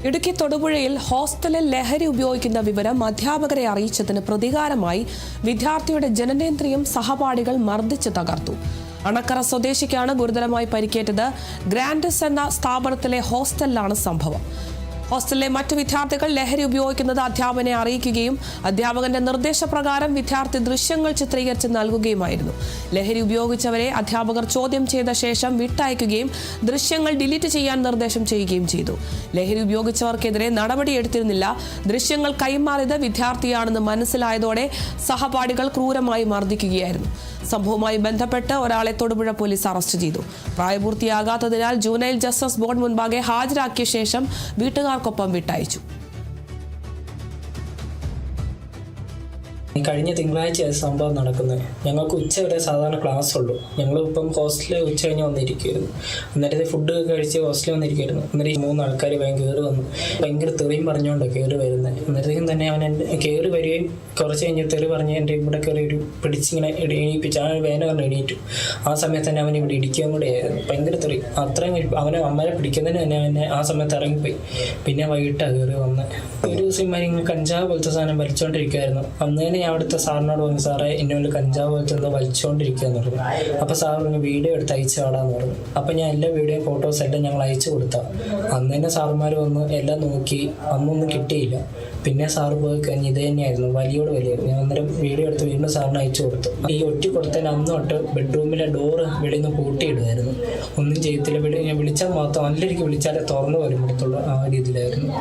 ഇടുക്കി തൊടുപുഴയിൽ ഹോസ്റ്റലിൽ ലഹരി ഉപയോഗിക്കുന്ന വിവരം അധ്യാപകരെ അറിയിച്ചതിന് പ്രതികാരമായി വിദ്യാർത്ഥിയുടെ ജനനേന്ദ്രിയം സഹപാഠികൾ മർദ്ദിച്ച് തകർത്തു. അണക്കര സ്വദേശിക്കാണ് ഗുരുതരമായി പരിക്കേറ്റത്. ഗ്രാൻഡസ് എന്ന സ്ഥാപനത്തിലെ ഹോസ്റ്റലിലാണ് സംഭവം. ഹോസ്റ്റലിലെ മറ്റു വിദ്യാർത്ഥികൾ ലഹരി ഉപയോഗിക്കുന്നത് അധ്യാപകനെ അറിയിക്കുകയും അധ്യാപകന്റെ നിർദ്ദേശപ്രകാരം വിദ്യാർത്ഥി ദൃശ്യങ്ങൾ ചിത്രീകരിച്ച് നൽകുകയുമായിരുന്നു. ലഹരി ഉപയോഗിച്ചവരെ അധ്യാപകർ ചോദ്യം ചെയ്ത ശേഷം വിട്ടയക്കുകയും ദൃശ്യങ്ങൾ ഡിലീറ്റ് ചെയ്യാൻ നിർദ്ദേശം ചെയ്യുകയും ചെയ്തു. ലഹരി ഉപയോഗിച്ചവർക്കെതിരെ നടപടിയെടുത്തിരുന്നില്ല. ദൃശ്യങ്ങൾ കൈമാറിയത് വിദ്യാർത്ഥിയാണെന്ന് മനസ്സിലായതോടെ സഹപാഠികൾ ക്രൂരമായി മർദ്ദിക്കുകയായിരുന്നു. സംഭവവുമായി ബന്ധപ്പെട്ട് ഒരാളെ തൊടുപുഴ പോലീസ് അറസ്റ്റ് ചെയ്തു. പ്രായപൂർത്തിയാകാത്തതിനാൽ ജുവനൈൽ ജസ്റ്റിസ് ബോർഡ് മുൻപാകെ ഹാജരാക്കിയ ശേഷം വീട്ടുകാർക്കൊപ്പം വിട്ടയച്ചു. കഴിഞ്ഞ തിങ്കളാഴ്ച സംഭവം നടക്കുന്നത്. ഞങ്ങൾക്ക് ഉച്ച വരെ സാധാരണ ക്ലാസ് ഉള്ളൂ. ഞങ്ങളിപ്പം ഹോസ്റ്റലിൽ ഉച്ച കഴിഞ്ഞ് വന്നിരിക്കുമായിരുന്നു. അന്നേരത്തെ ഫുഡ് കഴിച്ച് ഹോസ്റ്റലിൽ വന്നിരിക്കുമായിരുന്നു. അന്നേരം 3 ആൾക്കാർ കയറി വന്നു. ഭയങ്കര തെറിയും പറഞ്ഞുകൊണ്ട് കയറി വരുന്നത്. അന്നേരത്തേക്കും തന്നെ അവൻ കയറി വരികയും കുറച്ച് കഴിഞ്ഞ് തെറി പറഞ്ഞ് എൻ്റെ ഇവിടെ കയറി ഒരു പിടിച്ചിങ്ങനെ എണീപ്പിച്ച് ആ വേന പറഞ്ഞ് എണീറ്റു. ആ സമയത്ത് തന്നെ അവൻ ഇവിടെ ഇടിക്കാൻ കൂടെ ആയിരുന്നു. ഭയങ്കര തെറി. അത്രയും അവനെ അമ്മനെ പിടിക്കുന്നതിന് തന്നെ അവനെ ആ സമയത്ത് ഇറങ്ങിപ്പോയി. പിന്നെ വൈകിട്ടാണ് കയറി വന്നത്. ഒരു ദിവസം ഇങ്ങനെ കഞ്ചാവ് പോലത്തെ സാധനം വലിച്ചുകൊണ്ടിരിക്കുമായിരുന്നു. അന്നേരം ഞാൻ അവിടുത്തെ സാറിനോട് പറഞ്ഞു, സാറേ എന്നോട് കഞ്ചാവ് പോലത്തെ എന്തോ വലിച്ചുകൊണ്ടിരിക്കുകയെന്ന് പറഞ്ഞു. അപ്പോൾ സാർ പറഞ്ഞു വീഡിയോ എടുത്ത് അയച്ചു കാടാന്ന് പറഞ്ഞു. അപ്പം ഞാൻ എല്ലാ വീഡിയോ ഫോട്ടോസ് എല്ലാം ഞങ്ങൾ അയച്ചു കൊടുത്താൽ അന്ന് തന്നെ സാറുമാർ വന്ന് എല്ലാം നോക്കി. അന്നൊന്നും കിട്ടിയില്ല. പിന്നെ സാറ് പോയി കഴിഞ്ഞ് ഇത് തന്നെയായിരുന്നു, വലിയോട് വലിയായിരുന്നു. ഞാൻ അന്നേരം വീഡിയോ എടുത്ത് വീണ്ടും സാറിന് അയച്ചു കൊടുത്തു. ഈ ഒറ്റി കൊടുത്തതിന് അന്ന് തൊട്ട് ബെഡ്റൂമിലെ ഡോറ് വെളിയിൽ നിന്ന് പൂട്ടിയിടുമായിരുന്നു. ഒന്നും ചെയ്യത്തില്ല. ഞാൻ വിളിച്ചാൽ മാത്രം നല്ലൊരിക്കൽ വിളിച്ചാലേ തുറന്നു വരും കൊടുത്തുള്ളൂ. ആ രീതിയിലായിരുന്നു.